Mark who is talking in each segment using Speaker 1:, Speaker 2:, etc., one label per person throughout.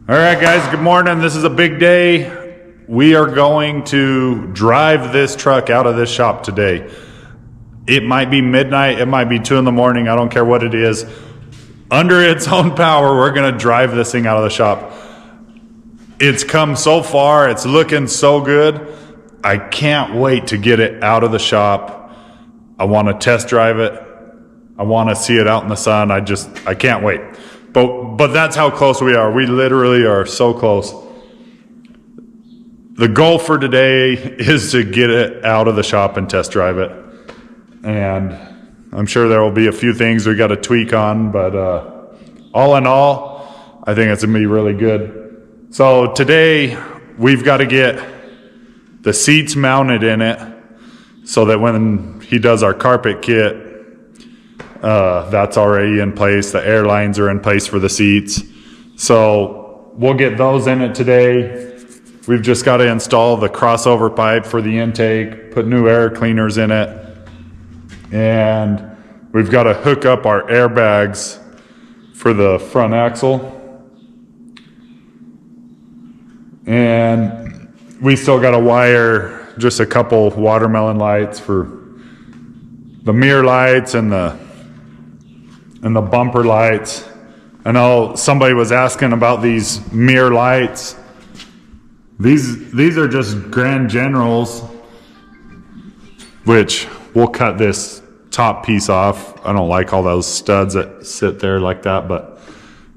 Speaker 1: All right, guys, good morning. This is a big day. We are going to drive this truck out of this shop today. It might be midnight, it might be 2 in the morning, I don't care what it is. Under its own power, we're gonna drive this thing out of the shop. It's come so far, it's looking so good. I can't wait to get it out of the shop. I wanna test drive it. I wanna see it out in the sun. I can't wait. But that's how close we are. We literally are so close. The goal for today is to get it out of the shop and test drive it. And I'm sure there will be a few things we got to tweak on, but all in all, I think it's going to be really good. So today, we've got to get the seats mounted in it so that when he does our carpet kit, that's already in place. The air lines are in place for the seats. So we'll get those in it today. We've just got to install the crossover pipe for the intake, put new air cleaners in it, and we've got to hook up our airbags for the front axle. And we still got to wire just a couple watermelon lights for the mirror lights and the bumper lights. I know somebody was asking about these mirror lights. These are just Grand Generals, which we'll cut this top piece off. I don't like all those studs that sit there like that, but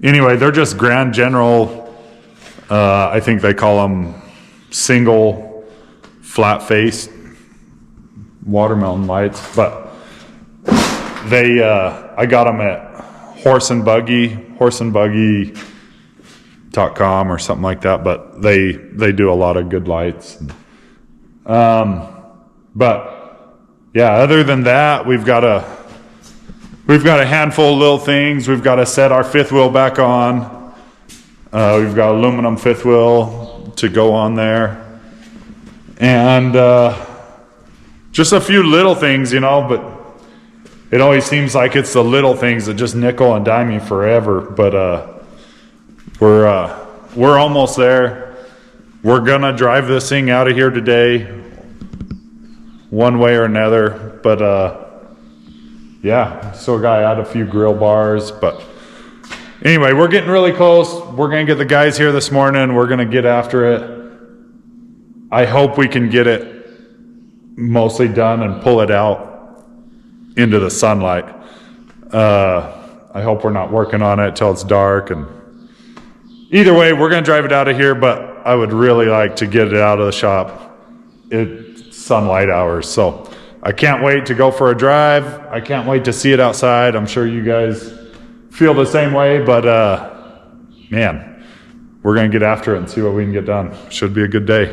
Speaker 1: anyway, they're just Grand General. I think they call them single flat face watermelon lights, but I got them at horseandbuggy.com or something like that, but they do a lot of good lights. But yeah, other than that, we've got a handful of little things. We've got to set our fifth wheel back on. We've got aluminum fifth wheel to go on there, and just a few little things, but it always seems like it's the little things that just nickel and dime you forever. But we're almost there. We're gonna drive this thing out of here today, one way or another. But yeah, still gotta add a few grill bars. But anyway, we're getting really close. We're gonna get the guys here this morning. We're gonna get after it. I hope we can get it mostly done and pull it out into the sunlight. I hope we're not working on it till it's dark. And either way, we're gonna drive it out of here, but I would really like to get it out of the shop. It's sunlight hours, so I can't wait to go for a drive. I can't wait to see it outside. I'm sure you guys feel the same way, but man, we're gonna get after it and see what we can get done. Should be a good day.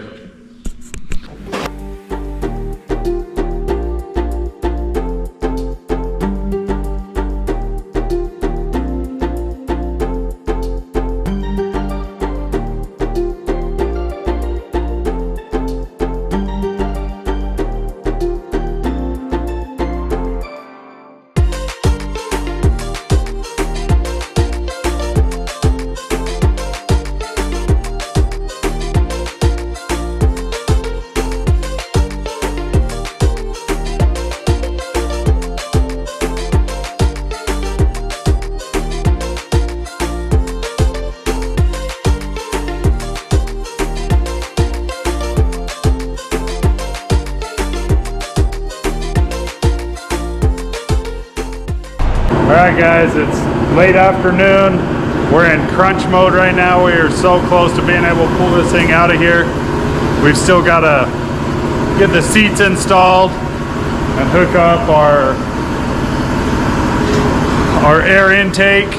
Speaker 1: Alright guys, it's late afternoon. We're in crunch mode right now. We are so close to being able to pull this thing out of here. We've still got to get the seats installed and hook up our air intake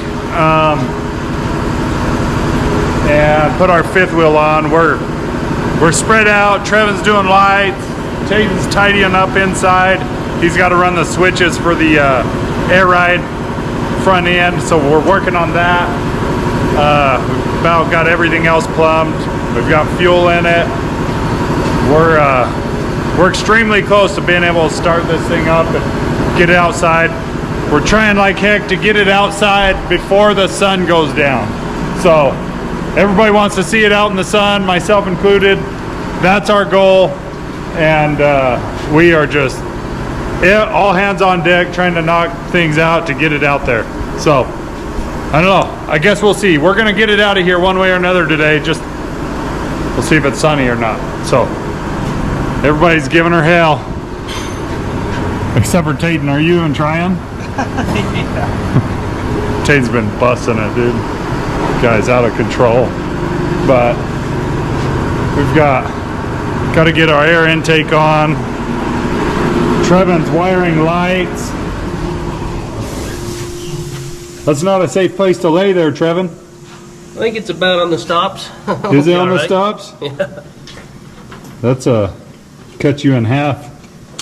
Speaker 1: and put our fifth wheel on. We're spread out. Trevin's doing lights. Tayden's tidying up inside. He's got to run the switches for the air ride front end, so we're working on that. We've about got everything else plumbed. We've got fuel in it. We're extremely close to being able to start this thing up and get it outside. We're trying like heck to get it outside before the sun goes down. So everybody wants to see it out in the sun, myself included. That's our goal, and we are just all hands on deck trying to knock things out to get it out there. So I don't know, I guess we'll see. We're gonna get it out of here one way or another today. Just we'll see if it's sunny or not. So everybody's giving her hell except for Tayton. Are you even trying?
Speaker 2: Yeah.
Speaker 1: Tayton's been busting it, dude. Guy's out of control. But we've got to get our air intake on. Trevin's wiring lights. That's not a safe place to lay there, Trevin.
Speaker 2: I think it's about on the stops.
Speaker 1: Is it on the stops?
Speaker 2: Yeah.
Speaker 1: That's cut you in half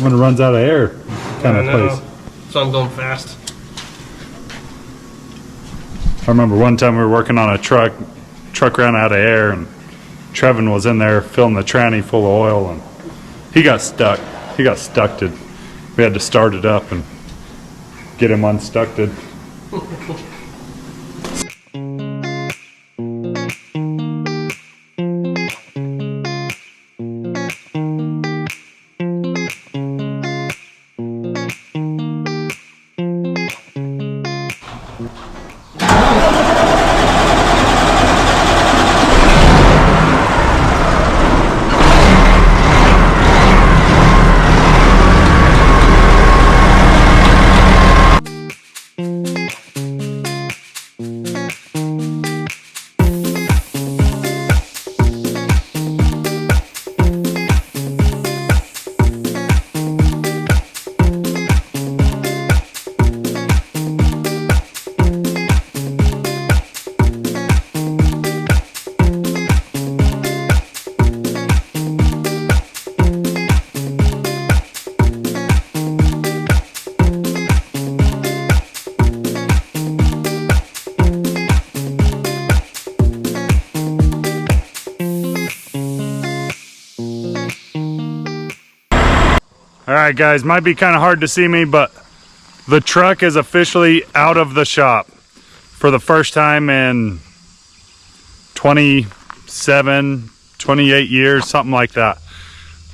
Speaker 1: when it runs out of air kind of place.
Speaker 2: So I'm going fast.
Speaker 1: I remember one time we were working on a truck ran out of air, and Trevin was in there filling the tranny full of oil, and he got stuck. We had to start it up and get him unstucked. Alright guys, might be kind of hard to see me, but the truck is officially out of the shop for the first time in 27, 28 years, something like that.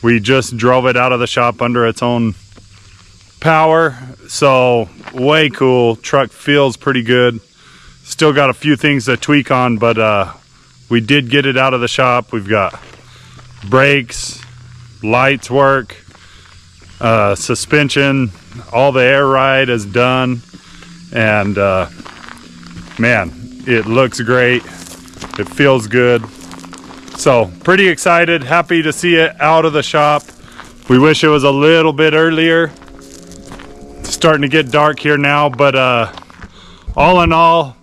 Speaker 1: We just drove it out of the shop under its own power, so way cool. Truck feels pretty good. Still got a few things to tweak on, but we did get it out of the shop. We've got brakes, lights work, suspension, all the air ride is done, and man, it looks great. It feels good. So pretty excited, happy to see it out of the shop. We wish it was a little bit earlier. It's starting to get dark here now, but all in all,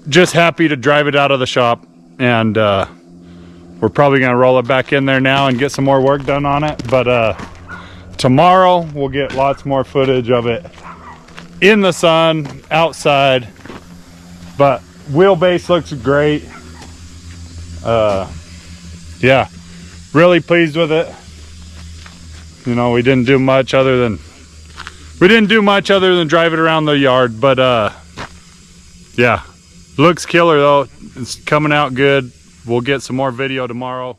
Speaker 1: just happy to drive it out of the shop, and we're probably gonna roll it back in there now and get some more work done on it. But tomorrow we'll get lots more footage of it in the sun, outside. But wheelbase looks great. Yeah, really pleased with it. You know, we didn't do much other than drive it around the yard, but yeah, looks killer though. It's coming out good. We'll get some more video tomorrow.